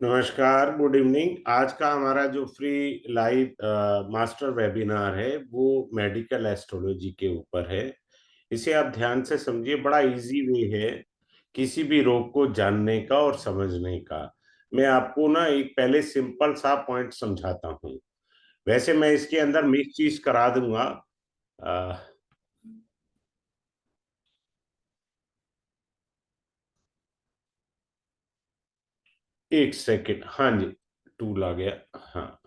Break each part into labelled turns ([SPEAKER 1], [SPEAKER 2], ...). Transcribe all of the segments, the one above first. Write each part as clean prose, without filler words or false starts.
[SPEAKER 1] नमस्कार, good evening. आज का हमारा जो फ्री लाइव मास्टर वेबिनार है वो मेडिकल एस्ट्रोलॉजी के ऊपर है। इसे आप ध्यान से समझिए। बड़ा इजी वे है किसी भी रोग को जानने का और समझने का। मैं आपको ना एक पहले सिंपल सा पॉइंट समझाता हूँ। वैसे मैं इसके अंदर मिक्स चीज करा दूंगा। अ, एक सेकेंड। हाँ जी, टूल आ गया। हाँ,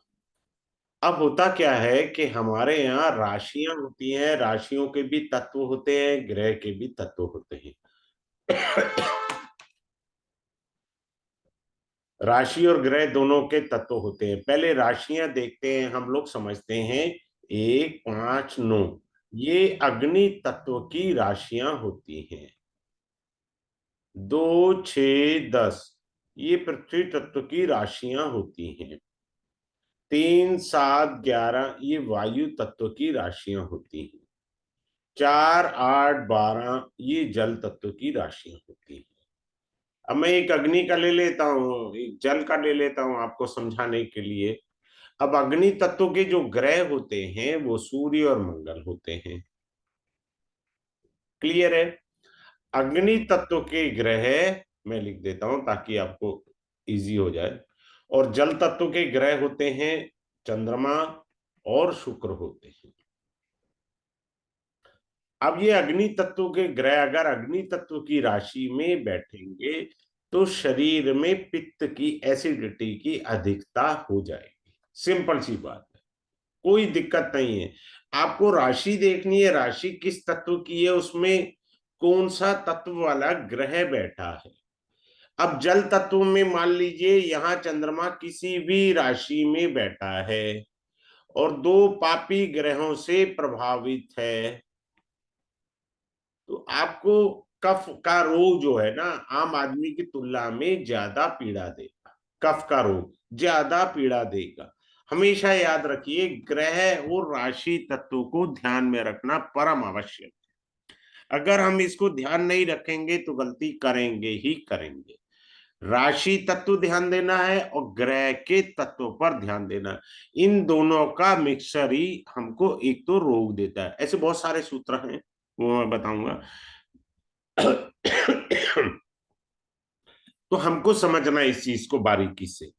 [SPEAKER 1] अब होता क्या है कि हमारे यहाँ राशियां होती हैं, राशियों के भी तत्व होते हैं, ग्रह के भी तत्व होते हैं। राशि और ग्रह दोनों के तत्व होते हैं। पहले राशियां देखते हैं। हम लोग समझते हैं 1, 5, 9 ये अग्नि तत्व की राशियां होती हैं। 2, 6, 10 ये पृथ्वी तत्व की राशियां होती हैं। 3, 7, 11 ये वायु तत्व की राशियां होती हैं। 4, 8, 12 ये जल तत्व की राशियां होती हैं। अब मैं एक अग्नि का ले लेता हूँ, एक जल का ले लेता हूँ आपको समझाने के लिए। अब अग्नि तत्व के जो ग्रह होते हैं वो सूर्य और मंगल होते हैं। क्लियर है? अग्नि तत्व के ग्रह मैं लिख देता हूं ताकि आपको इजी हो जाए। और जल तत्व के ग्रह होते हैं चंद्रमा और शुक्र होते हैं। अब ये अग्नि तत्व के ग्रह अगर अग्नि तत्व की राशि में बैठेंगे तो शरीर में पित्त की, एसिडिटी की अधिकता हो जाएगी। सिंपल सी बात है, कोई दिक्कत नहीं है। आपको राशि देखनी है, राशि किस तत्व की है, उसमें कौन सा तत्व वाला ग्रह बैठा है। अब जल तत्व में मान लीजिए यहाँ चंद्रमा किसी भी राशि में बैठा है और दो पापी ग्रहों से प्रभावित है, तो आपको कफ का रोग जो है ना आम आदमी की तुलना में ज्यादा पीड़ा देगा। कफ का रोग ज्यादा पीड़ा देगा। हमेशा याद रखिए, ग्रह और राशि तत्व को ध्यान में रखना परम आवश्यक। अगर हम इसको ध्यान नहीं रखेंगे तो गलती करेंगे ही करेंगे। राशि तत्व ध्यान देना है और ग्रह के तत्व पर ध्यान देना है। इन दोनों का मिक्सर ही हमको एक तो रोग देता है। ऐसे बहुत सारे सूत्र हैं, वो मैं बताऊंगा। तो हमको समझना है इस चीज को बारीकी से।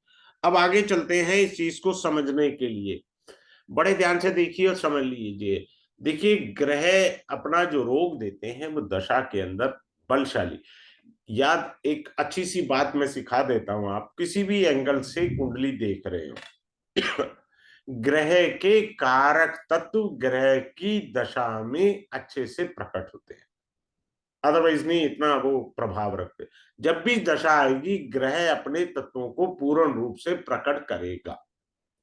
[SPEAKER 1] अब आगे चलते हैं इस चीज को समझने के लिए। बड़े ध्यान से देखिए और समझ लीजिए। देखिए, ग्रह अपना जो रोग देते हैं वो दशा के अंदर बलशाली। याद, एक अच्छी सी बात मैं सिखा देता हूं। आप किसी भी एंगल से कुंडली देख रहे हो, ग्रह के कारक तत्व ग्रह की दशा में अच्छे से प्रकट होते हैं, अदरवाइज नहीं इतना वो प्रभाव रखते। जब भी दशा आएगी ग्रह अपने तत्वों को पूर्ण रूप से प्रकट करेगा।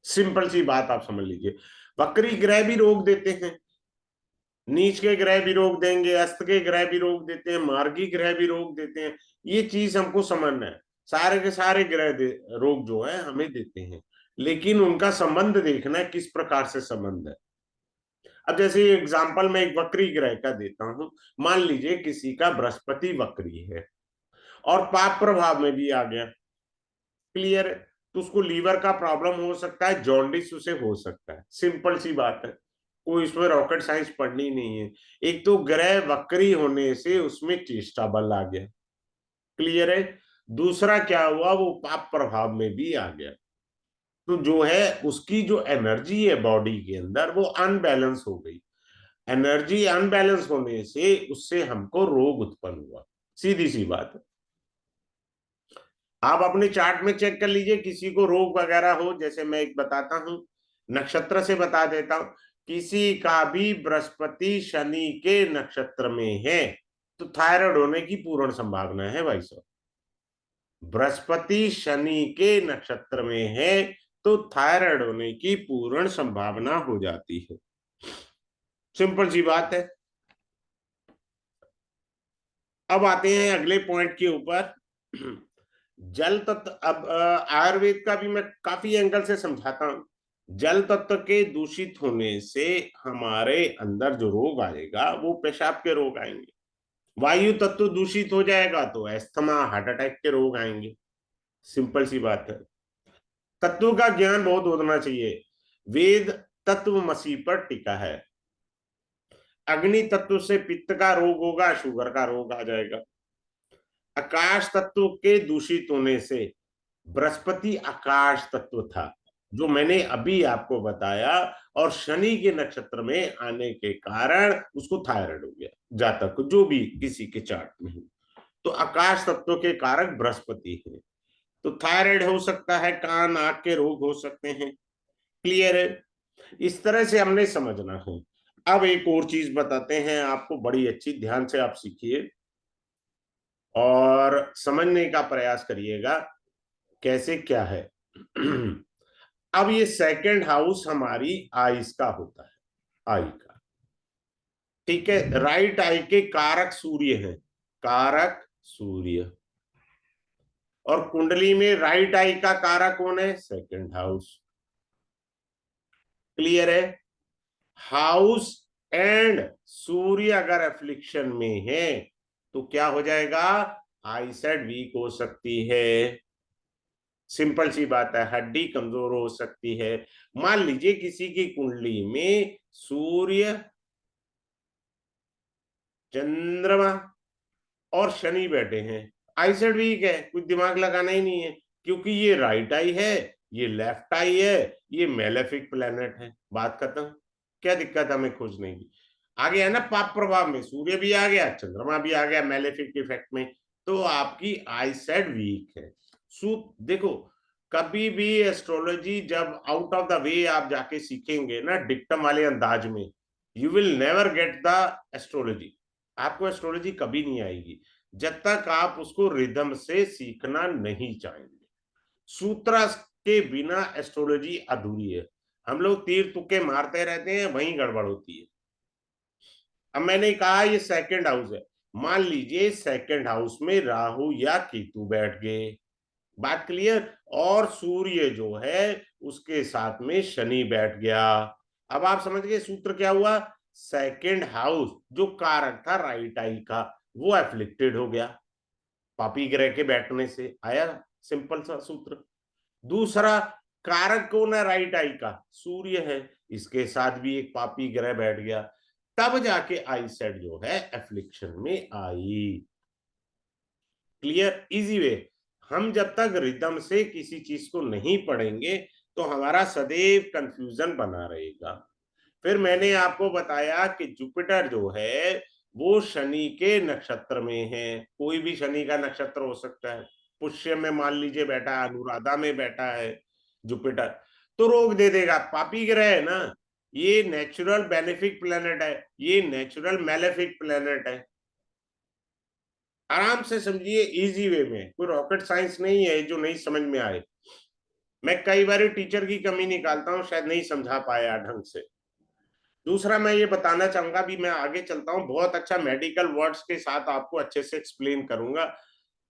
[SPEAKER 1] सिंपल सी बात आप समझ लीजिए। वक्री ग्रह भी रोग देते हैं, नीच के ग्रह भी रोक देंगे, अस्त के ग्रह भी रोक देते हैं, मार्गी ग्रह भी रोक देते हैं। ये चीज हमको समझना है। सारे के सारे रोग जो है हमें देते हैं, लेकिन उनका संबंध देखना है, किस प्रकार से संबंध है। अब जैसे एग्जाम्पल मैं एक वक्री ग्रह का देता हूं। मान लीजिए किसी का बृहस्पति वक्री है और पाप प्रभाव में भी आ गया। क्लियर है? तो उसको लीवर का प्रॉब्लम हो सकता है, जॉन्डिस उसे हो सकता है। सिंपल सी बात है, कोई इसमें रॉकेट साइंस पढ़नी नहीं है। एक तो ग्रह वक्री होने से उसमें चेष्टा बल आ गया। क्लियर है? दूसरा क्या हुआ, वो पाप प्रभाव में भी आ गया। तो जो है उसकी जो एनर्जी है बॉडी के अंदर वो अनबैलेंस हो गई। एनर्जी अनबैलेंस होने से उससे हमको रोग उत्पन्न हुआ। सीधी सी बात है। आप अपने चार्ट में चेक कर लीजिए, किसी को रोग वगैरह हो, जैसे मैं एक बताता हूं, नक्षत्र से बता देता हूं। किसी का भी बृहस्पति शनि के नक्षत्र में है तो थायराइड होने की पूर्ण संभावना है भाई साहब। बृहस्पति शनि के नक्षत्र में है तो थायराइड होने की पूर्ण संभावना हो जाती है। सिंपल सी बात है। अब आते हैं अगले पॉइंट के ऊपर। जल तत्व। अब आयुर्वेद का भी मैं काफी एंगल से समझाता हूं। जल तत्व के दूषित होने से हमारे अंदर जो रोग आएगा वो पेशाब के रोग आएंगे। वायु तत्व दूषित हो जाएगा तो अस्थमा, हार्ट अटैक के रोग आएंगे। सिंपल सी बात है। तत्व का ज्ञान बहुत होना चाहिए। वेद तत्वमसी पर टिका है। अग्नि तत्व से पित्त का रोग होगा, शुगर का रोग आ जाएगा। आकाश तत्व के दूषित होने से, बृहस्पति आकाश तत्व था जो मैंने अभी आपको बताया, और शनि के नक्षत्र में आने के कारण उसको थायराइड हो गया, जातक को, जो भी किसी के चार्ट में हो। तो आकाश तत्व के कारक बृहस्पति है, तो थायराइड हो सकता है, कान आंख के रोग हो सकते हैं। क्लियर है? इस तरह से हमने समझना है। अब एक और चीज बताते हैं आपको, बड़ी अच्छी, ध्यान से आप सीखिए और समझने का प्रयास करिएगा कैसे क्या है। अब ये सेकंड हाउस हमारी आईज का होता है, आई का। ठीक है, राइट आई के कारक सूर्य है, कारक सूर्य। और कुंडली में राइट आई का कारक कौन है? Second house. क्लियर है? हाउस एंड सूर्य अगर एफ्लिक्शन में है तो क्या हो जाएगा? आईसाइट वीक हो सकती है। सिंपल सी बात है, हड्डी कमजोर हो सकती है। मान लीजिए किसी की कुंडली में सूर्य, चंद्रमा और शनि बैठे हैं, आईसाइट वीक है, कुछ दिमाग लगाना ही नहीं है, क्योंकि ये राइट आई है, ये लेफ्ट आई है, ये मेलेफिक प्लेनेट है, बात खत्म। क्या दिक्कत हमें खोजने की? आ गया ना पाप प्रभाव में, सूर्य भी आ गया, चंद्रमा भी आ गया मेलेफिक इफेक्ट में, तो आपकी आईसाइट वीक है। सो देखो, कभी भी एस्ट्रोलॉजी जब आउट ऑफ द वे आप जाके सीखेंगे ना, डिक्टम वाले अंदाज में, you will never get the astrology. आपको एस्ट्रोलॉजी कभी नहीं आएगी जब तक आप उसको रिदम से सीखना नहीं चाहेंगे। सूत्र के बिना एस्ट्रोलॉजी अधूरी है। हम लोग तीर तुक्के मारते रहते हैं, वहीं गड़बड़ होती है। अब मैंने कहा ये सेकंड हाउस है, मान लीजिए सेकंड हाउस में राहु या केतु बैठ गए, बात क्लियर? और सूर्य जो है उसके साथ में शनि बैठ गया। अब आप समझ गए सूत्र क्या हुआ? सेकंड हाउस जो कारक था राइट आई का, वो एफ्लिक्टेड हो गया पापी ग्रह के बैठने से। आया सिंपल सा सूत्र। दूसरा, कारक कौन है राइट आई का? सूर्य है, इसके साथ भी एक पापी ग्रह बैठ गया, तब जाके आई सेट जो है एफ्लिक्शन में आई। क्लियर? Easy way. हम जब तक रिदम से किसी चीज को नहीं पढ़ेंगे तो हमारा सदैव कंफ्यूजन बना रहेगा। फिर मैंने आपको बताया कि जुपिटर जो है वो शनि के नक्षत्र में है, कोई भी शनि का नक्षत्र हो सकता है। पुष्य में मान लीजिए बैठा है, अनुराधा में बैठा है जुपिटर, तो रोग दे देगा, पापी ग्रह है ना। ये नेचुरल बेनिफिक प्लेनेट है, ये नेचुरल मेलेफिक प्लेनेट है। आराम से समझिए, इजी वे में, कोई रॉकेट साइंस नहीं है जो नहीं समझ में आए। मैं कई बार टीचर की कमी निकालता हूँ, शायद नहीं समझा पाया ढंग से। दूसरा मैं ये बताना चाहूंगा, भी मैं आगे चलता हूँ, बहुत अच्छा मेडिकल वर्ड्स के साथ आपको अच्छे से एक्सप्लेन करूंगा।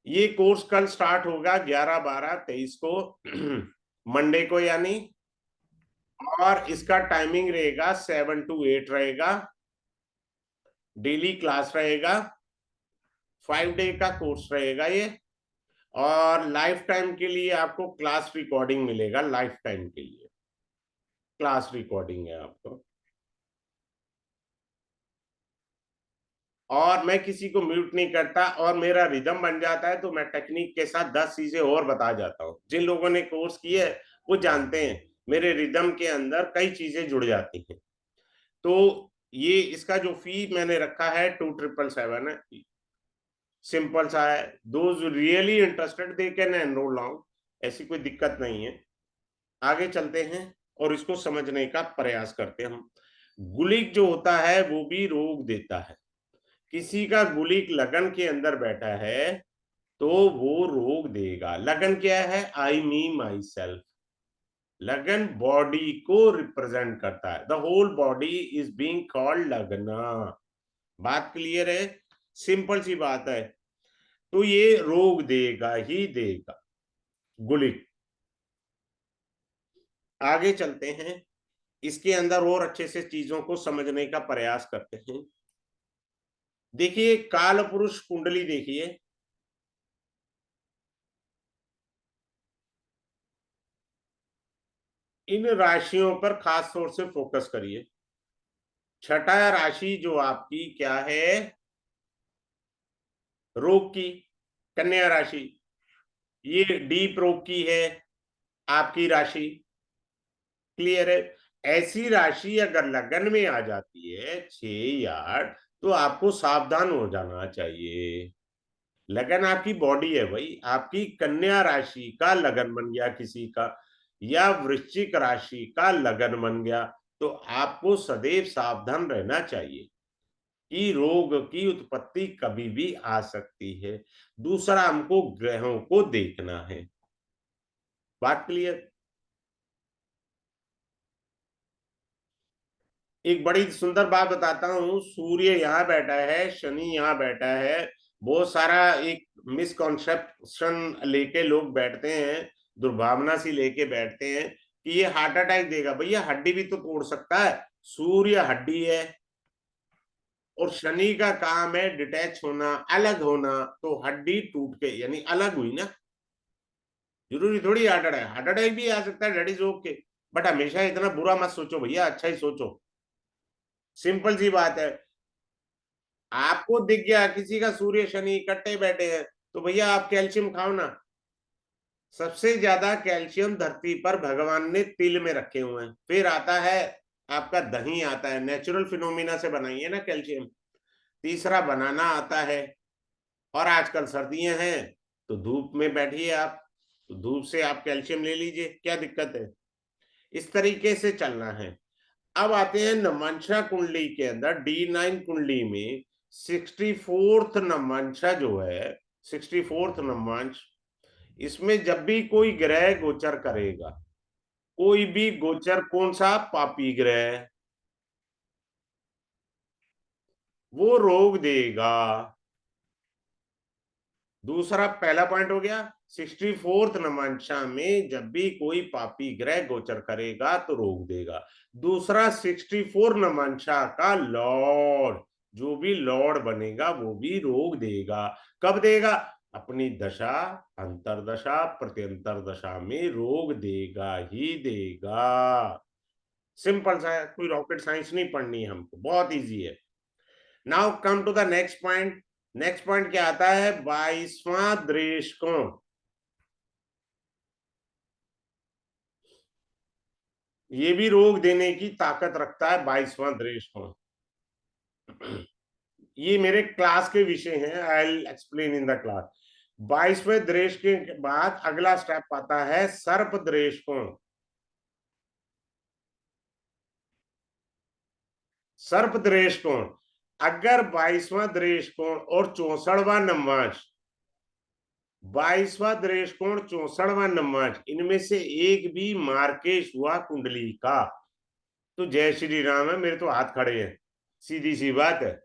[SPEAKER 1] ये कोर्स कल स्टार्ट होगा 11/12/23 को, मंडे को यानी। और इसका टाइमिंग रहेगा 7 to 8 रहेगा, डेली क्लास रहेगा, 5 डे का कोर्स रहेगा ये। और लाइफ टाइम के लिए आपको क्लास रिकॉर्डिंग मिलेगा, लाइफ टाइम के लिए क्लास रिकॉर्डिंग है आपको। और मैं किसी को म्यूट नहीं करता, और मेरा रिदम बन जाता है तो मैं टेक्निक के साथ 10 चीजें और बता जाता हूँ। जिन लोगों ने कोर्स किए है वो जानते हैं मेरे रिदम के अंदर कई चीजें जुड़ जाती हैं। तो ये इसका जो फी मैंने रखा है 2777 है, सिंपल सा है। Those really interested they can enrol now, ऐसी कोई दिक्कत नहीं है। आगे चलते हैं और इसको समझने का प्रयास करते हैं हम। गुलिक जो होता है वो भी रोग देता है। किसी का गुलिक लगन के अंदर बैठा है तो वो रोग देगा। लगन क्या है? I me myself. लगन बॉडी को रिप्रेजेंट करता है, the whole body is being called लगना। बात क्लियर है? सिंपल सी बात है। तो ये रोग देगा ही देगा, गुलिक। आगे चलते हैं, इसके अंदर और अच्छे से चीजों को समझने का प्रयास करते हैं। देखिए काल पुरुष कुंडली देखिए, इन राशियों पर खास तौर से फोकस करिए। छठा राशि जो आपकी क्या है, रोग की, कन्या राशि। ये डीप रोग की है आपकी राशि। क्लियर है? ऐसी राशि अगर लगन में आ जाती है 6 या 8, तो आपको सावधान हो जाना चाहिए। लगन आपकी बॉडी है भाई, आपकी कन्या राशि का लगन बन गया किसी का, या वृश्चिक राशि का लगन बन गया, तो आपको सदैव सावधान रहना चाहिए कि रोग की उत्पत्ति कभी भी आ सकती है। दूसरा, हमको ग्रहों को देखना है। बात क्लियर? एक बड़ी सुंदर बात बताता हूँ, सूर्य यहाँ बैठा है, शनि यहाँ बैठा है। बहुत सारा एक मिसकॉन्सेप्शन लेके लोग बैठते हैं, दुर्भावना सी लेके बैठते हैं कि ये हार्ट अटैक देगा। भैया हड्डी भी तो तोड़ सकता है, सूर्य हड्डी है। और शनि का काम है डिटैच होना, अलग होना, तो हड्डी टूट के यानी अलग हुई ना। जरूरी थोड़ी हार्ट अटैक, हार्ट अटैक भी आ सकता है, डेट इज ओके। बट हमेशा इतना बुरा मत सोचो भैया, अच्छा ही सोचो। सिंपल सी बात है। आपको दिख गया किसी का सूर्य शनि इकट्ठे बैठे हैं, तो भैया आप कैल्शियम खाओ ना। सबसे ज्यादा कैल्शियम धरती पर भगवान ने तिल में रखे हुए हैं। फिर आता है आपका दही, आता है नेचुरल फिनोमिना से बनाई है ना कैल्शियम। तीसरा बनाना आता है। और आजकल सर्दियां हैं, तो धूप में बैठिए आप, तो धूप से आप कैल्शियम ले लीजिए, क्या दिक्कत है। इस तरीके से चलना है। अब आते हैं नमांशा कुंडली के अंदर, D9 कुंडली में 64th नमांशा जो है, 64th नमांश, इसमें जब भी कोई ग्रह गोचर करेगा, कोई भी गोचर, कौन सा पापी ग्रह, वो रोग देगा। दूसरा, पहला पॉइंट हो गया, 64th नमांशा में जब भी कोई पापी ग्रह गोचर करेगा तो रोग देगा। दूसरा, 64 नमांशा का लॉर्ड, जो भी लॉर्ड बनेगा वो भी रोग देगा। कब देगा? अपनी दशा, अंतरदशा, प्रत्यंतर दशा में रोग देगा ही देगा। सिंपल सा है, कोई रॉकेट साइंस नहीं पढ़नी है हमको, बहुत इजी है। Now come to the next point. Next point क्या आता है? 22वां दृष्टिकोण। ये भी रोग देने की ताकत रखता है, 22वां दृष्टिकोण। ये मेरे क्लास के विषय हैं, I will explain in the class. 22वें दृष्टिकोण के बाद अगला स्टेप आता है सर्प दृष्टिकोण। सर्प दृष्टिकोण, अगर 22वां दृष्टिकोण और 64वां नवमांश, 22वां दृष्टिकोण, 64वां नवमांश, इनमें से एक भी मार्केश हुआ कुंडली का, तो जय श्री राम है, मेरे तो हाथ खड़े हैं, सीधी सी बात है।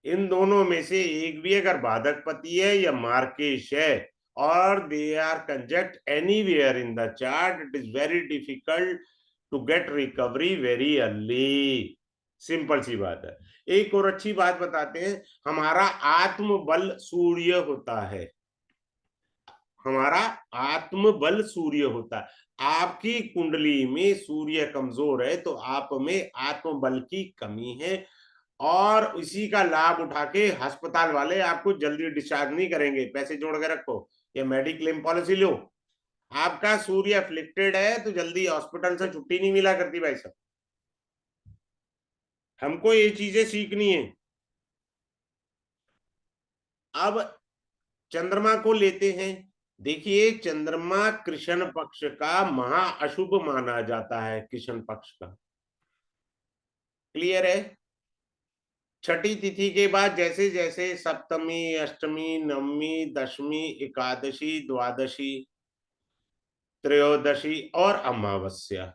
[SPEAKER 1] इन दोनों में से एक भी अगर बाधकपति है या मार्केश है, और they are conjunct anywhere in the chart, it is very difficult to get recovery very early. Simple सी बात है। एक और अच्छी बात बताते हैं, हमारा आत्मबल सूर्य होता है। हमारा आत्मबल सूर्य होता है। आपकी कुंडली में सूर्य कमजोर है, तो आप में आत्मबल की कमी है, और इसी का लाभ उठा के अस्पताल वाले आपको जल्दी डिस्चार्ज नहीं करेंगे। पैसे जोड़ के रखो या मेडिक्लेम पॉलिसी लो। आपका सूर्य अफ्लिक्टेड है तो जल्दी हॉस्पिटल से छुट्टी नहीं मिला करती भाई साहब। हमको ये चीजें सीखनी है। अब चंद्रमा को लेते हैं। देखिए, चंद्रमा कृष्ण पक्ष का महा अशुभ माना जाता है, कृष्ण पक्ष का। क्लियर है? छठी तिथि के बाद जैसे जैसे सप्तमी, अष्टमी, नवमी, दशमी, एकादशी, द्वादशी, त्रयोदशी और अमावस्या,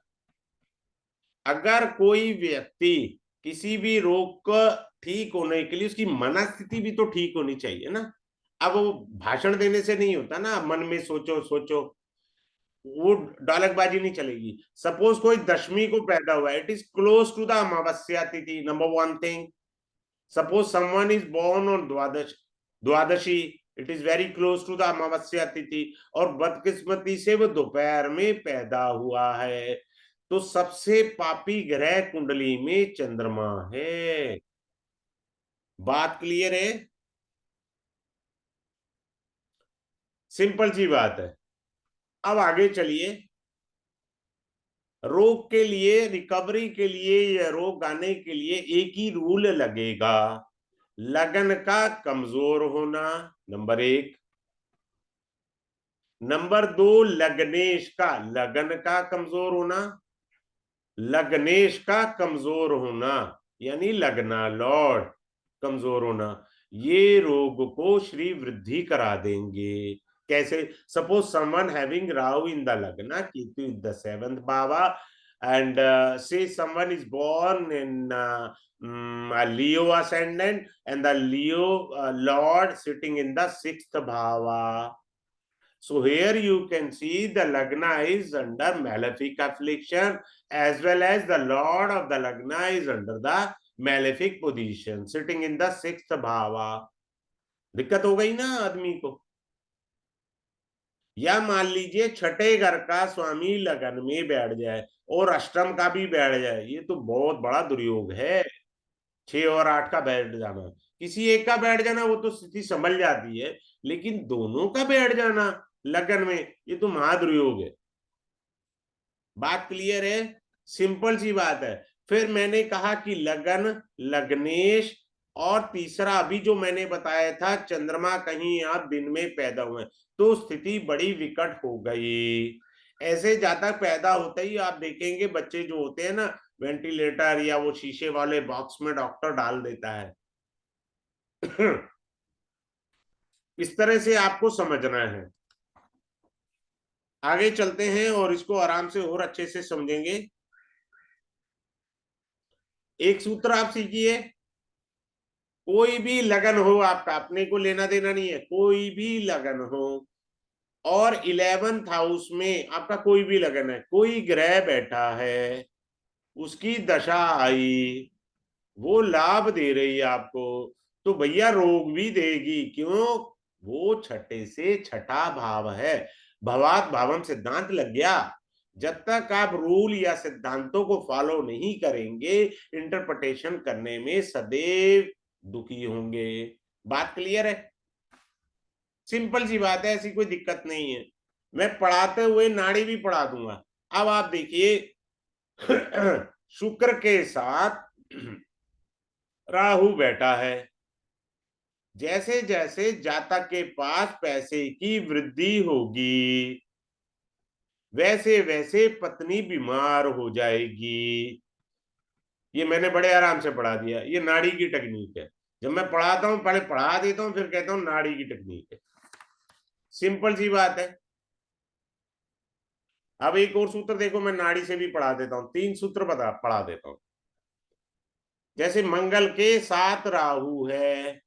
[SPEAKER 1] अगर कोई व्यक्ति किसी भी रोग को ठीक होने के लिए, उसकी मनस्थिति भी तो ठीक होनी चाहिए ना। अब वो भाषण देने से नहीं होता ना, मन में सोचो सोचो, वो डालकबाजी नहीं चलेगी। सपोज कोई दशमी को पैदा हुआ, it is close to the amavasya tithi, number one thing. Suppose someone is born on dwadashi, it is very close to the amavasya tithi, और बदकिस्मती से वो दोपहर में पैदा हुआ है, तो सबसे पापी ग्रह कुंडली में चंद्रमा है। बात क्लियर है? सिंपल सी बात है। अब आगे चलिए। रोग के लिए, रिकवरी के लिए या रोग आने के लिए एक ही रूल लगेगा, लगन का कमजोर होना, नंबर एक। नंबर दो, लग्नेश का, लगन का कमजोर होना, लग्नेश का कमजोर होना, यानी लगना लॉर्ड कमजोर होना। ये रोग को श्री वृद्धि करा देंगे। कैसे? Suppose someone having Rahu in the lagna, Ketu in the seventh bhava, and say someone is born in a Leo ascendant and the Leo Lord sitting in the sixth bhava. So here you can see the Lagna is under malefic affliction, as well as the Lord of the Lagna is under the malefic position, sitting in the sixth bhava. दिक्कत हो गई ना आदमी को। या मान लीजिए छठे घर का स्वामी लगन में बैठ जाए और अष्टम का भी बैठ जाए, ये तो बहुत बड़ा दुर्योग है। 6 और 8 का बैठ जाना, किसी एक का बैठ जाना वो तो स्थिति संभल जाती है, लेकिन दोनों का बैठ जाना लगन में, ये तो महादुर्योग है। बात क्लियर है? सिंपल सी बात है। फिर मैंने कहा कि लगन, लग्नेश, और तीसरा अभी जो मैंने बताया था चंद्रमा कहीं आप दिन में पैदा हुए, तो स्थिति बड़ी विकट हो गई। ऐसे जातक पैदा होते ही आप देखेंगे बच्चे जो होते हैं ना, वेंटिलेटर या वो शीशे वाले बॉक्स में डॉक्टर डाल देता है। इस तरह से आपको समझना है। आगे चलते हैं और इसको आराम से और अच्छे से समझेंगे। एक सूत्र आप सीखिए, कोई भी लगन हो आपका, अपने को लेना देना नहीं है, कोई भी लगन हो और 11th हाउस में आपका कोई भी लगन है, कोई ग्रह बैठा है, उसकी दशा आई, वो लाभ दे रही है आपको, तो भैया रोग भी देगी। क्यों? वो छठे से छठा भाव है। भवात भावम सिद्धांत लग गया। जब तक आप रूल या सिद्धांतों को फॉलो नहीं करेंगे, इंटरप्रिटेशन करने में सदैव दुखी होंगे। बात क्लियर है? सिंपल सी बात है, ऐसी कोई दिक्कत नहीं है। मैं पढ़ाते हुए नाड़ी भी पढ़ा दूंगा। अब आप देखिए, शुक्र के साथ राहु बैठा है। जैसे जैसे जातक के पास पैसे की वृद्धि होगी, वैसे वैसे पत्नी बीमार हो जाएगी। ये मैंने बड़े आराम से पढ़ा दिया, ये नाड़ी की टेक्निक है। जब मैं पढ़ाता हूं पहले पढ़ा देता हूं, फिर कहता हूं नाड़ी की टेक्निक है। सिंपल सी बात है। अब एक और सूत्र देखो, मैं नाड़ी से भी पढ़ा देता हूं, 3 सूत्र पढ़ा देता हूं। जैसे मंगल के साथ राहु है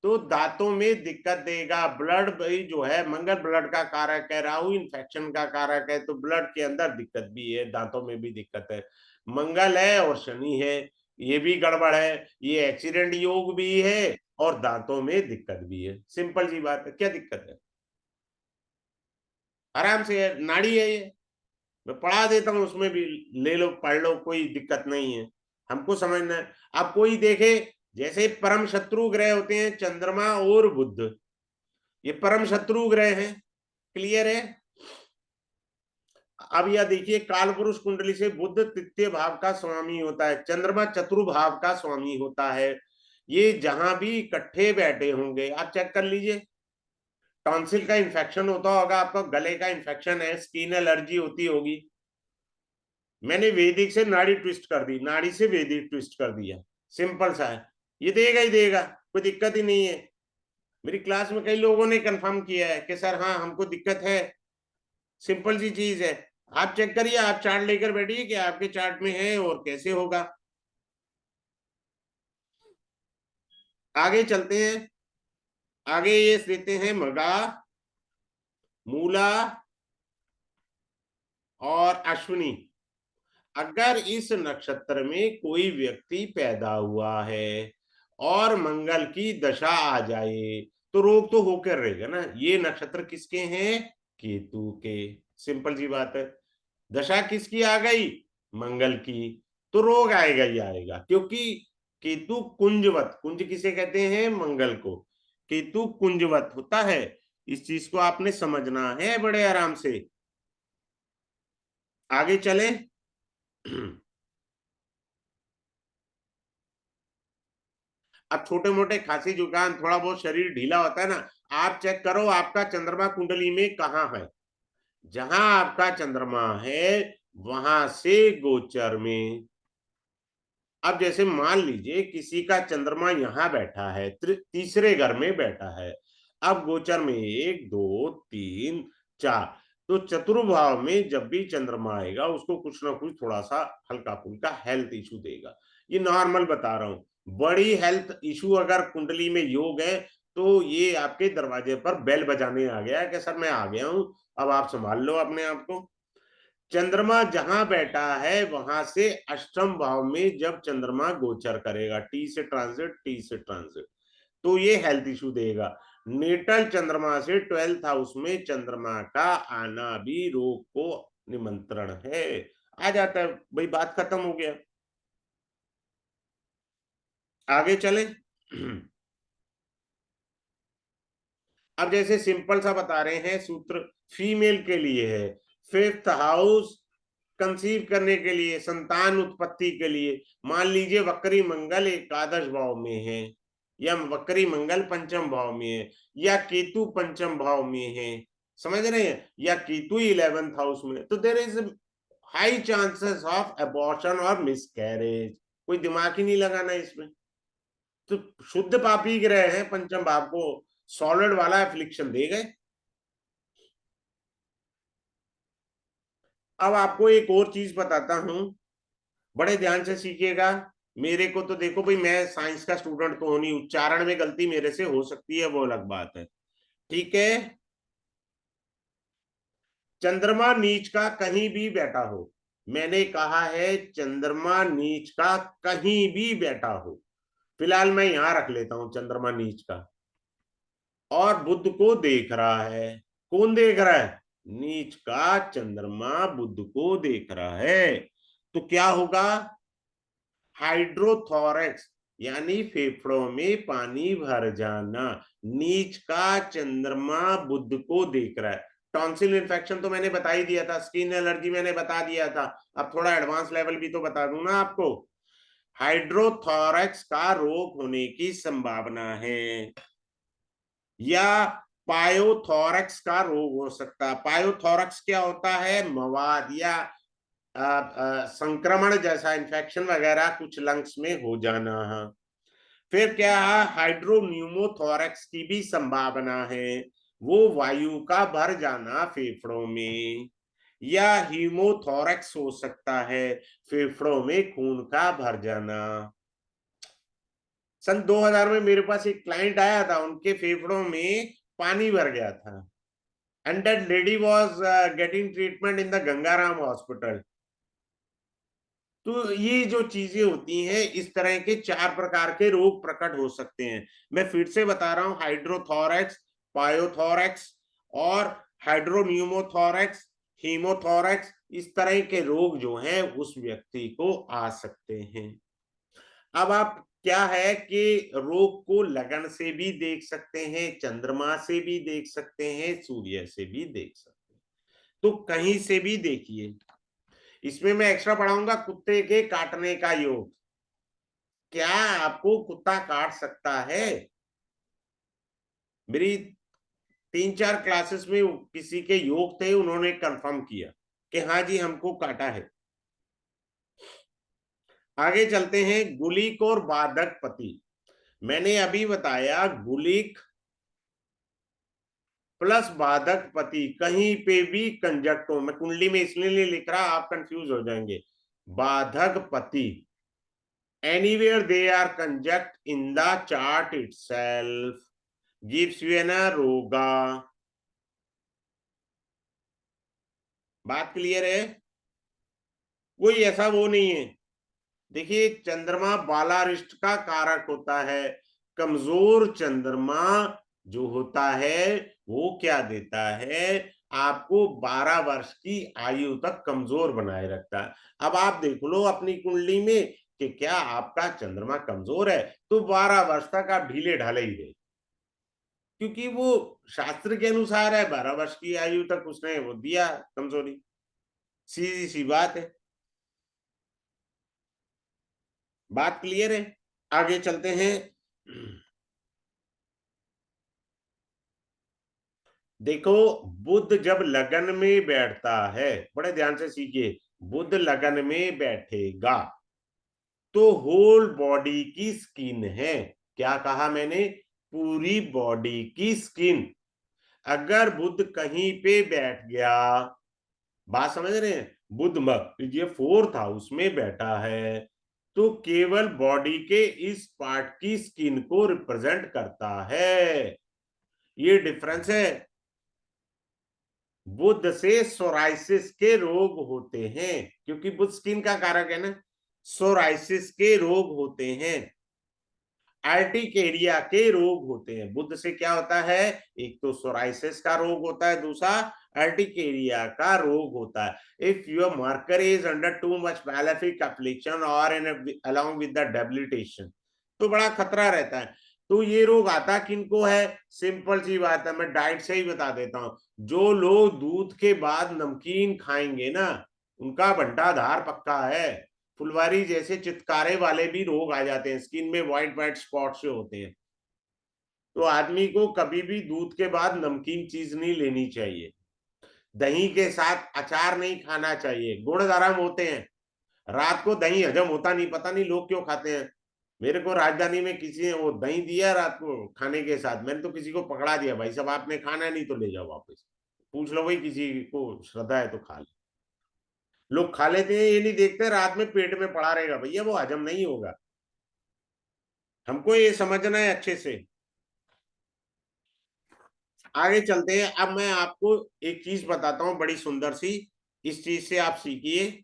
[SPEAKER 1] तो दांतों में दिक्कत देगा। ब्लड भाई जो है, मंगल ब्लड का कारक है, राहु इन्फेक्शन का कारक है, तो ब्लड के अंदर दिक्कत भी है, दांतों में भी दिक्कत है। मंगल है और शनि है, ये भी गड़बड़ है, ये एक्सीडेंट योग भी है और दांतों में दिक्कत भी है। सिंपल सी बात है, क्या दिक्कत है? आराम से है, नाड़ी है ये, मैं पढ़ा देता हूं, उसमें भी ले लो पढ़ लो, कोई दिक्कत नहीं है। हमको समझना है। अब कोई देखे, जैसे परम शत्रु ग्रह होते हैं चंद्रमा और बुध, ये परम शत्रु ग्रह हैं। क्लियर है? अब यह देखिए, काल पुरुष कुंडली से बुध तृतीय भाव का स्वामी होता है, चंद्रमा चतुर्भाव का स्वामी होता है। ये जहां भी इकट्ठे बैठे होंगे, आप चेक कर लीजिए। टॉन्सिल का इन्फेक्शन होता होगा आपका, गले का इन्फेक्शन है, स्किन एलर्जी होती होगी, मैंने वैदिक से नाड़ी ट्विस्ट कर दी, नाड़ी से वैदिक ट्विस्ट कर दिया, सिंपल सा है। ये देगा ही देगा, कोई दिक्कत ही नहीं है। मेरी क्लास में कई लोगों ने कंफर्म किया है कि सर हाँ हमको दिक्कत है। सिंपल सी चीज है, आप चेक करिए, आप चार्ट लेकर बैठिए कि आपके चार्ट में है और कैसे होगा। आगे चलते हैं। आगे ये देते हैं मगा, मूला और अश्विनी। अगर इस नक्षत्र में कोई व्यक्ति पैदा हुआ है और मंगल की दशा आ जाए, तो रोग तो होकर रहेगा ना। ये नक्षत्र किसके हैं? केतु के। सिंपल सी बात है। दशा किसकी आ गई? मंगल की। तो रोग आएगा ही आएगा, क्योंकि केतु कुंजवत, कुंज किसे कहते हैं? मंगल को। केतु कुंजवत होता है। इस चीज को आपने समझना है बड़े आराम से। आगे चले। अब छोटे मोटे खांसी जुकाम, थोड़ा बहुत शरीर ढीला होता है ना, आप चेक करो आपका चंद्रमा कुंडली में कहाँ है। जहां आपका चंद्रमा है वहां से गोचर में, अब जैसे मान लीजिए किसी का चंद्रमा यहां बैठा है, तीसरे घर में बैठा है, अब गोचर में एक दो तीन चार, तो चतुर्भाव में जब भी चंद्रमा आएगा उसको कुछ ना कुछ थोड़ा सा हल्का फुल्का हेल्थ इशू देगा। ये नॉर्मल बता रहा हूं। बड़ी हेल्थ इशू अगर कुंडली में योग है तो ये आपके दरवाजे पर बेल बजाने आ गया है कि सर मैं आ गया हूं, अब आप संभाल लो अपने आप को। चंद्रमा जहां बैठा है वहां से अष्टम भाव में जब चंद्रमा गोचर करेगा, टी से ट्रांजिट, टी से ट्रांजिट, तो ये हेल्थ इशू देगा। नेटल चंद्रमा से 12th हाउस में चंद्रमा का आना भी रोग को निमंत्रण है। आ जाता है भाई, बात खत्म हो गया। आगे चले। अब जैसे सिंपल सा बता रहे हैं सूत्र, फीमेल के लिए है। 5th हाउस कंसीव करने के लिए, संतान उत्पत्ति के लिए। मान लीजिए वक्री मंगल एकादश भाव में है, या वक्री मंगल पंचम भाव में है, या केतु पंचम भाव में है, समझ रहे हैं, या केतु 11th हाउस में, तो there is high chances of abortion और मिसकैरेज। कोई दिमाग ही नहीं लगाना इसमें। तो शुद्ध पापी ग्रह है पंचम भाव को सॉलिड वाला एफ्लिक्शन दे गए। अब आपको एक और चीज बताता हूं, बड़े ध्यान से सीखिएगा। मेरे को तो देखो भाई, मैं साइंस का स्टूडेंट तो हूं नहीं, उच्चारण में गलती मेरे से हो सकती है, वो अलग बात है। ठीक है। चंद्रमा नीच का कहीं भी बैठा हो, मैंने कहा है चंद्रमा नीच का कहीं भी बैठा हो, फिलहाल मैं यहां रख लेता हूं चंद्रमा नीच का, और बुध को देख रहा है। कौन देख रहा है? नीच का चंद्रमा बुध को देख रहा है। तो क्या होगा? हाइड्रोथोरैक्स, यानी फेफड़ों में पानी भर जाना। नीच का चंद्रमा बुध को देख रहा है। टॉन्सिल इन्फेक्शन तो मैंने बता ही दिया था, स्किन एलर्जी मैंने बता दिया था, अब थोड़ा एडवांस लेवल भी तो बता दूं ना आपको। हाइड्रोथोरैक्स का रोग होने की संभावना है, या पायोथोरैक्स का रोग हो सकता है। पायोथोरैक्स क्या होता है? मवाद या संक्रमण जैसा इन्फेक्शन वगैरह कुछ लंग्स में हो जाना है। फिर क्या है? हाइड्रोन्यूमोथोरैक्स की भी संभावना है, वो वायु का भर जाना फेफड़ों में, या हीमोथोरैक्स हो सकता है, फेफड़ों में खून का भर जाना। सन 2000 में मेरे पास एक क्लाइंट आया था, उनके फेफड़ों में पानी भर गया था, and that lady was getting treatment in the Gangaram hospital. तो ये जो चीजें होती हैं, इस तरह के 4 प्रकार के रोग प्रकट हो सकते हैं। मैं फिर से बता रहा हूं, हाइड्रोथोरैक्स, पायोथोरैक्स और हाइड्रोन्यूमोथोरैक्स, हीमोथोरैक्स, इस तरह के रोग जो हैं उस व्यक्ति को आ सकते हैं। अब आप क्या है कि रोग को लगन से भी देख सकते हैं, चंद्रमा से भी देख सकते हैं, सूर्य से भी देख सकते हैं, तो कहीं से भी देखिए। इसमें मैं एक्स्ट्रा पढ़ाऊंगा कुत्ते के काटने का योग। क्या आपको कुत्ता काट सकता है? मेरी 3-4 क्लासेस में किसी के योग थे, उन्होंने कंफर्म किया कि हाँ जी हमको काटा है। आगे चलते हैं, गुलिक और बाधक पति। मैंने अभी बताया गुलिक प्लस बाधक पति कहीं पे भी कंजक्ट हो, मैं कुंडली में इसलिए नहीं लिख रहा, आप कंफ्यूज हो जाएंगे। बाधक पति anywhere they are conjunct in the chart itself gives you an roga। बात क्लियर है? कोई ऐसा वो नहीं है। देखिए चंद्रमा बालारिष्ट का कारक होता है, कमजोर चंद्रमा जो होता है वो क्या देता है, आपको 12 वर्ष की आयु तक कमजोर बनाए रखता है। अब आप देख लो अपनी कुंडली में कि क्या आपका चंद्रमा कमजोर है, तो 12 वर्ष तक आप ढीले ढाले ही रहे, क्योंकि वो शास्त्र के अनुसार है, 12 वर्ष की आयु तक उसने वो दिया कमजोरी। सीधी सी बात है। बात क्लियर है? आगे चलते हैं। देखो, बुध जब लगन में बैठता है, बड़े ध्यान से सीखिए, बुध लगन में बैठेगा तो होल बॉडी की स्किन है। क्या कहा मैंने? पूरी बॉडी की स्किन। अगर बुध कहीं पे बैठ गया, बात समझ रहे हैं, बुध मत ये 4th हाउस में बैठा है, तो केवल बॉडी के इस पार्ट की स्किन को रिप्रेजेंट करता है। ये डिफरेंस है। बुध से सोराइसिस के रोग होते हैं, क्योंकि बुध स्किन का कारक है ना। सोराइसिस के रोग होते हैं, आर्टिकेरिया के रोग होते हैं। बुध से क्या होता है? एक तो सोराइसिस का रोग होता है, दूसरा आर्टिकेरिया का रोग होता है। If your mercury is under too much malefic affliction और इन अलोंग विद द डेबिलिटेशन, तो बड़ा खतरा रहता है। तो ये रोग आता किनको है? सिंपल सी बात है, मैं डाइट से ही बता देता हूं। जो लोग दूध के बाद नमकीन खाएंगे ना, उनका भंडाधार पक्का है। फुलवारी जैसे चितकारे वाले भी रोग आ जाते हैं, स्किन में व्हाइट व्हाइट स्पॉट से होते हैं। तो आदमी को कभी भी दूध के बाद नमकीन चीज नहीं लेनी चाहिए। दही के साथ अचार नहीं खाना चाहिए, गुण गर्म होते हैं। रात को दही हजम होता नहीं, पता नहीं लोग क्यों खाते हैं। मेरे को राजधानी में किसी ने वो दही दिया रात को खाने के साथ, मैंने तो किसी को पकड़ा दिया, भाई साहब आपने खाना नहीं तो ले जाओ वापस। पूछ लो भाई, किसी को श्रद्धा है तो खा ले। लोग खा लेते हैं, ये नहीं देखते रात में पेट में पड़ा रहेगा, भैया वो हजम नहीं होगा। हमको ये समझना है अच्छे से। आगे चलते हैं। अब मैं आपको एक चीज बताता हूं बड़ी सुंदर सी, इस चीज से आप सीखिए।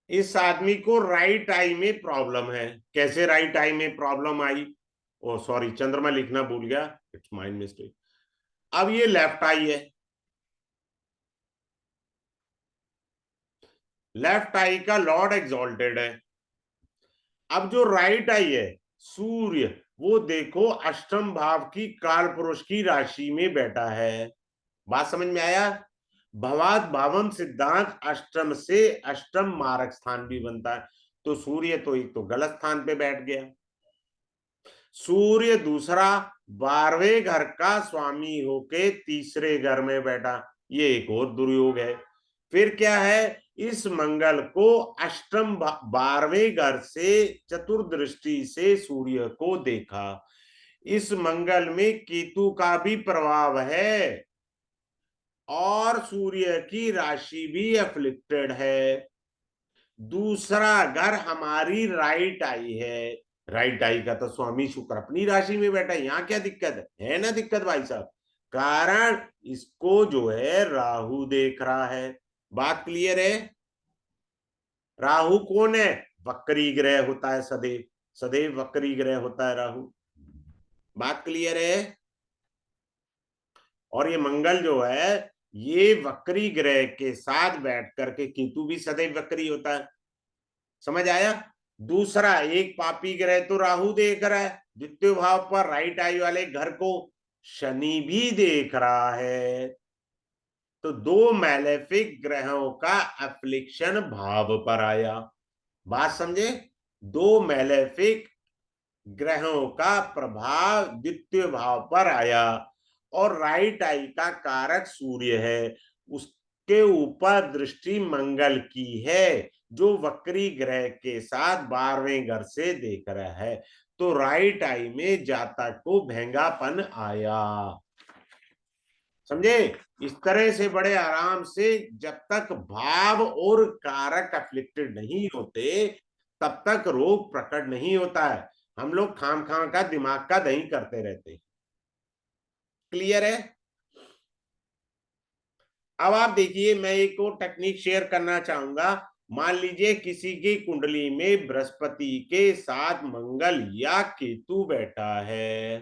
[SPEAKER 1] इस आदमी को राइट आई में प्रॉब्लम है। कैसे राइट आई में प्रॉब्लम आई? ओ सॉरी, चंद्रमा लिखना भूल गया, इट्स माइंड मिस्टेक। अब ये लेफ्ट आई है। लेफ्ट आई का लॉर्ड एग्जॉल्टेड है। अब जो राइट आई है, सूर्य, वो देखो अष्टम भाव की काल पुरुष की राशि में बैठा है। बात समझ में आया? भवाद भावम सिद्धांत अष्टम से अष्टम मारक स्थान भी बनता है। तो सूर्य तो एक तो गलत स्थान पे बैठ गया। सूर्य दूसरा 12वें घर का स्वामी होके तीसरे घर में बैठा, ये एक और दुर्योग है। फिर क्या है? इस मंगल को अष्टम 12वें घर से चतुर्दृष्टि से सूर्य को देखा। इस मंगल में केतु का भी प्रभाव है और सूर्य की राशि भी अफ्लिक्टेड है। दूसरा घर हमारी राइट आई है। राइट आई का तो स्वामी शुक्र अपनी राशि में बैठा है, यहाँ क्या दिक्कत है ना दिक्कत भाई साहब? कारण इसको जो है राहु देख रहा है। बात क्लियर है? राहु कौन है? वक्री ग्रह होता है सदैव, सदैव वक्री ग्रह होता है राहु। बात क्लियर है? और ये मंगल जो है, ये वक्री ग्रह के साथ बैठ करके, केतु भी सदैव वक्री होता है। समझ आया? दूसरा एक पापी ग्रह तो राहु देख रहा है, द्वितीय भाव पर राइट आई वाले घर को शनि भी देख रहा है। तो दो मैलेफिक ग्रहों का एफ्लिक्शन भाव पर आया। बात समझे? दो मैलेफिक ग्रहों का प्रभाव द्वितीय भाव पर आया और राइट आई का कारक सूर्य है, उसके ऊपर दृष्टि मंगल की है। जो वक्री ग्रह के साथ 12वें घर से देख रहा है। तो राइट आई में जातक को भेंगापन आया। समझे? इस तरह से बड़े आराम से, जब तक भाव और कारक अफ्लिक्टेड नहीं होते तब तक रोग प्रकट नहीं होता है। हम लोग खाम खाम का दिमाग का दही करते रहते हैं। क्लियर है? अब आप देखिए, मैं एक और टेक्निक शेयर करना चाहूंगा। मान लीजिए किसी की कुंडली में बृहस्पति के साथ मंगल या केतु बैठा है।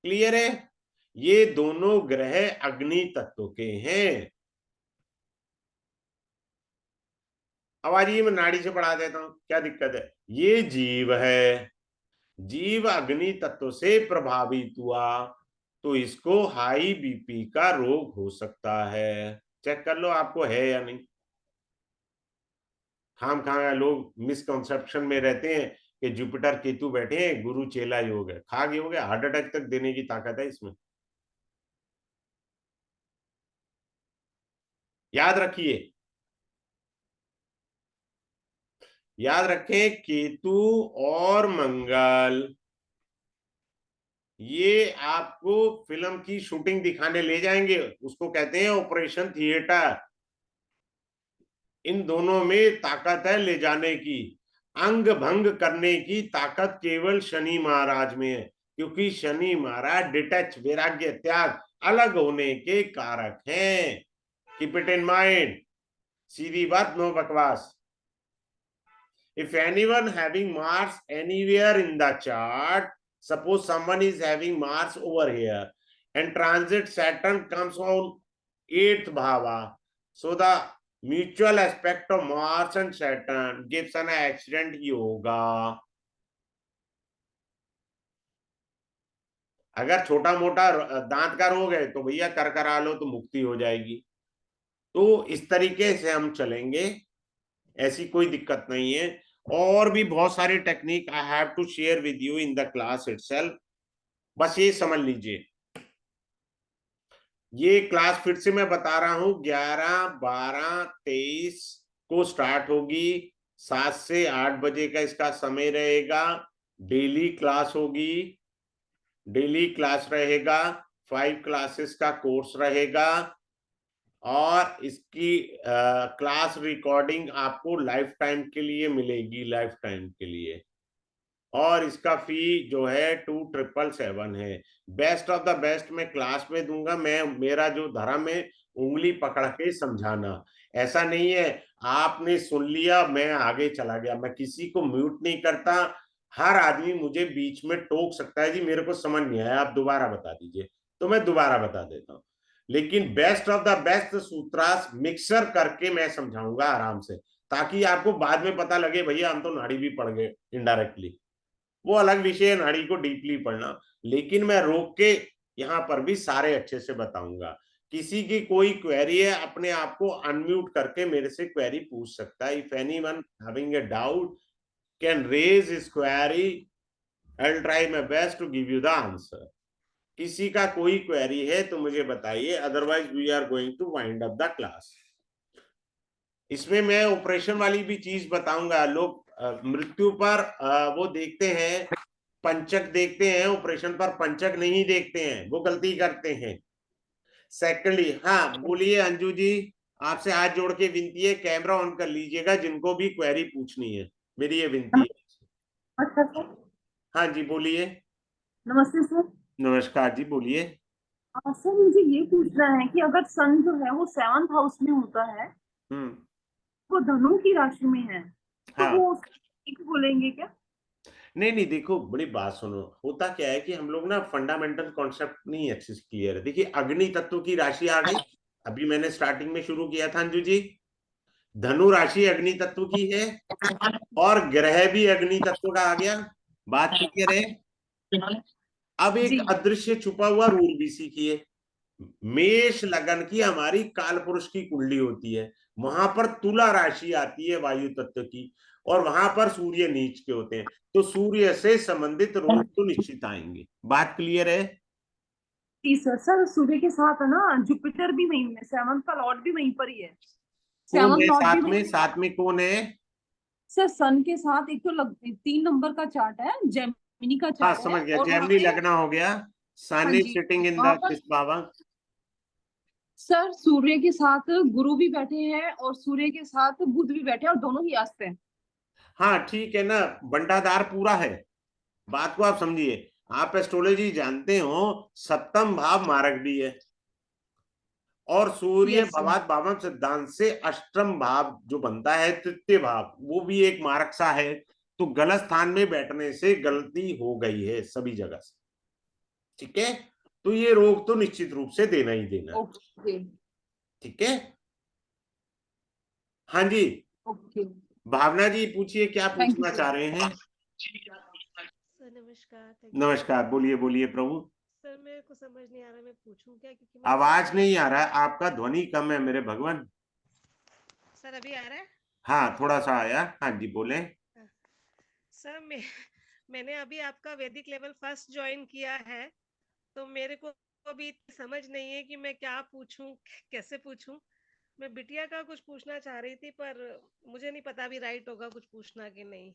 [SPEAKER 1] क्लियर है? ये दोनों ग्रह अग्नि तत्व के हैं। अब आइए मैं नाड़ी से पढ़ा देता हूं, क्या दिक्कत है। ये जीव है, जीव अग्नि तत्व से प्रभावित हुआ तो इसको हाई बीपी का रोग हो सकता है। चेक कर लो आपको है या नहीं। खाम खाम लोग मिसकंसेप्शन में रहते हैं कि जुपिटर केतु बैठे हैं, गुरु चेला योग है। खा गए हो गया, हार्ट अटैक तक देने की ताकत है इसमें। याद रखिए, याद रखें, केतु और मंगल ये आपको फिल्म की शूटिंग दिखाने ले जाएंगे, उसको कहते हैं ऑपरेशन थिएटर। इन दोनों में ताकत है ले जाने की। अंग भंग करने की ताकत केवल शनि महाराज में है, क्योंकि शनि महाराज डिटैच, वैराग्य, त्याग, अलग होने के कारक हैं। Keep it in mind. सीधी बात, नो बकवास। If anyone having Mars anywhere in the chart, suppose someone is having Mars over here and transit Saturn comes on 8th bhava, so the mutual aspect of Mars and Saturn gives an accident yoga. अगर छोटा मोटा दांत का रोग है तो भैया कर करा लो तो मुक्ति हो जाएगी। तो इस तरीके से हम चलेंगे, ऐसी कोई दिक्कत नहीं है। और भी बहुत सारी technique I have to share with you in the class itself. बस ये समझ लीजिए, ये क्लास फिर से मैं बता रहा हूं, 11, 12, 23 को स्टार्ट होगी। 7 से 8 बजे का इसका समय रहेगा। डेली क्लास होगी, डेली क्लास रहेगा। 5 क्लासेस का कोर्स रहेगा और इसकी क्लास रिकॉर्डिंग आपको लाइफ टाइम के लिए मिलेगी, लाइफ टाइम के लिए। और इसका फी जो है 2777 है। बेस्ट ऑफ द बेस्ट मैं क्लास में दूंगा। मैं, मेरा जो धर्म है उंगली पकड़ के समझाना। ऐसा नहीं है आपने सुन लिया मैं आगे चला गया। मैं किसी को म्यूट नहीं करता। हर आदमी मुझे बीच में टोक सकता है, जी मेरे को समझ नहीं आया, आप दोबारा बता दीजिए, तो मैं दोबारा बता देता हूँ। लेकिन best of the best sutras mixer करके मैं समझाऊंगा आराम से, ताकि आपको बाद में पता लगे भैया हम तो नाड़ी भी पढ़ गए इनडायरेक्टली। वो अलग विषय है नाड़ी को डीपली पढ़ना, लेकिन मैं रोक के यहाँ पर भी सारे अच्छे से बताऊंगा। किसी की कोई क्वेरी है अपने आप को अनम्यूट करके मेरे से क्वेरी पूछ सकता है। If anyone having a doubt can raise his query, I will try my best to give you the answer. किसी का कोई क्वेरी है तो मुझे बताइए, otherwise we are going to wind up the class. इसमें मैं ऑपरेशन वाली भी चीज बताऊंगा। लोग मृत्यु पर वो देखते हैं, पंचक देखते हैं, ऑपरेशन पर पंचक नहीं देखते हैं, वो गलती करते हैं। सेकेंडली, हाँ बोलिए अंजू जी, आपसे हाथ जोड़ के विनती है, कैमरा ऑन कर लीजिएगा जिनको भी क्वेरी पूछनी है, मेरी ये विनती है।
[SPEAKER 2] अच्छा सर।
[SPEAKER 1] हाँ जी बोलिए।
[SPEAKER 2] नमस्ते सर।
[SPEAKER 1] नमस्कार जी, बोलिए।
[SPEAKER 2] सर मुझे ये पूछना है कि अगर सन जो है वो 7th हाउस में होता है,
[SPEAKER 1] हम्म।
[SPEAKER 2] वो धनु की राशि में है, तो
[SPEAKER 1] हाँ,
[SPEAKER 2] वो ठीक बोलेंगे क्या?
[SPEAKER 1] नहीं नहीं, देखो बड़ी बात सुनो। होता क्या है कि हम लोग ना फंडामेंटल कॉन्सेप्ट नहीं अच्छे से क्लियर है। देखिए अग्नि तत्व की राशि आ गई, अभी मैंने स्टार्टिंग में शुरू किया था अंजू जी। धनु राशि अग्नि तत्व की है और ग्रह भी अग्नि तत्व का आ गया। बात क्लियर है? अब एक
[SPEAKER 2] जी।
[SPEAKER 1] अदृश्य छुपा हुआ रूल भी सीखिए। मेष लगन की हमारी काल पुरुष की कुंडली होती है, वहां पर तुला राशि आती है वायु तत्व की, और वहां पर सूर्य नीच के होते हैं। तो सूर्य से संबंधित रोग तो निश्चित आएंगे। बात क्लियर है?
[SPEAKER 2] जी सर। सर सूर्य के साथ है ना जुपिटर भी वहीं में, 7th का लॉर्ड भी वहीं पर ही है।
[SPEAKER 1] कौन
[SPEAKER 2] सेवंथ
[SPEAKER 1] है
[SPEAKER 2] लॉर्ड भी
[SPEAKER 1] साथ में? साथ में कौन है?
[SPEAKER 2] सर सन के साथ एक तो 3 नंबर का चार्ट है, जेमिनी का
[SPEAKER 1] हाँ
[SPEAKER 2] चार्ट है,
[SPEAKER 1] समझ गया,
[SPEAKER 2] और वहां
[SPEAKER 1] जेमिनी
[SPEAKER 2] पे,
[SPEAKER 1] लगना हो गया।
[SPEAKER 2] हाँ
[SPEAKER 1] सन इज
[SPEAKER 2] जी,
[SPEAKER 1] सिटिंग इन
[SPEAKER 2] वहां
[SPEAKER 1] द
[SPEAKER 2] पर
[SPEAKER 1] दिस बाबा।
[SPEAKER 2] सर सूर्य के साथ गुरु भी बैठे हैं और सूर्य के साथ बुध भी बैठे हैं, और दोनों ही अस्त हैं।
[SPEAKER 1] हाँ ठीक है ना, बंटाधार पूरा है। बात को आप समझिए। आप एस्ट्रोलॉजी जानते हो, सप्तम भाव मारक भी है, और सूर्य
[SPEAKER 2] यस सर।
[SPEAKER 1] भवात भावम सिद्धांत से अष्टम भाव जो बनता है तृतीय भाव, वो भी एक मारक सा है। तो गलत स्थान में बैठने से गलती हो गई है सभी जगह से। ठीक है, तो ये रोग तो निश्चित रूप से देना ही देना है।
[SPEAKER 2] ओके।
[SPEAKER 1] ठीक है। हाँ जी,
[SPEAKER 2] ओके।
[SPEAKER 1] भावना जी पूछिए, क्या
[SPEAKER 2] थैंक यू
[SPEAKER 1] पूछना
[SPEAKER 2] सर।
[SPEAKER 1] चाह रहे हैं?
[SPEAKER 3] सर नमस्कार, थैंक यू सर।
[SPEAKER 1] नमस्कार, बोलिए बोलिए प्रभु।
[SPEAKER 3] सर मेरे को समझ नहीं आ रहा मैं पूछूं क्या, क्योंकि मैं
[SPEAKER 1] आवाज
[SPEAKER 3] नई
[SPEAKER 1] नहीं आ
[SPEAKER 3] हूँ।
[SPEAKER 1] रहा है, आपका ध्वनि कम है मेरे भगवान।
[SPEAKER 3] सर अभी आ रहा है?
[SPEAKER 1] हाँ थोड़ा सा आया, हाँ जी बोले।
[SPEAKER 3] हाँ। सर मैंने अभी आपका वैदिक लेवल फर्स्ट ज्वाइन किया है, तो मेरे को अभी समझ नहीं है कि मैं क्या पूछूं, कैसे पूछूं। मैं बिटिया का कुछ पूछना चाह रही थी, पर मुझे नहीं पता अभी राइट होगा कुछ पूछना कि नहीं।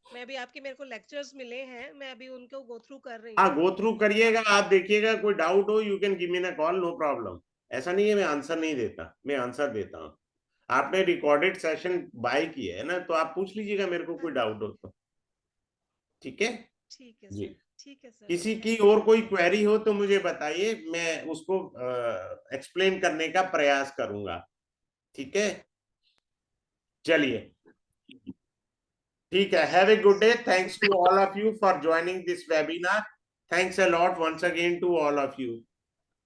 [SPEAKER 3] मैं अभी आपके, मेरे को लेक्चर्स मिले हैं, मैं अभी उनको गो थ्रू कर रही
[SPEAKER 1] हाँ
[SPEAKER 3] हूँ।
[SPEAKER 1] गो थ्रू करिएगा, आप देखिएगा, कोई डाउट हो you can give me a call, no problem. ऐसा नहीं है मैं आंसर नहीं देता, मैं आंसर देता हूँ। आपने रिकॉर्डेड सेशन बाय किया है ना, तो आप पूछ लीजिएगा मेरे को
[SPEAKER 3] हाँ
[SPEAKER 1] कोई
[SPEAKER 3] हाँ,
[SPEAKER 1] डाउट हो तो। ठीक है
[SPEAKER 3] ठीक है
[SPEAKER 1] जी।
[SPEAKER 3] सर, ठीक है सर,
[SPEAKER 1] किसी की
[SPEAKER 3] थैंक यू
[SPEAKER 1] और
[SPEAKER 3] सर।
[SPEAKER 1] कोई क्वेरी हो तो मुझे बताइए, मैं उसको एक्सप्लेन करने का प्रयास करूंगा। ठीक है, चलिए, ठीक है। Have a good day, thanks to all of you for joining this webinar. Thanks a lot once again to all of you.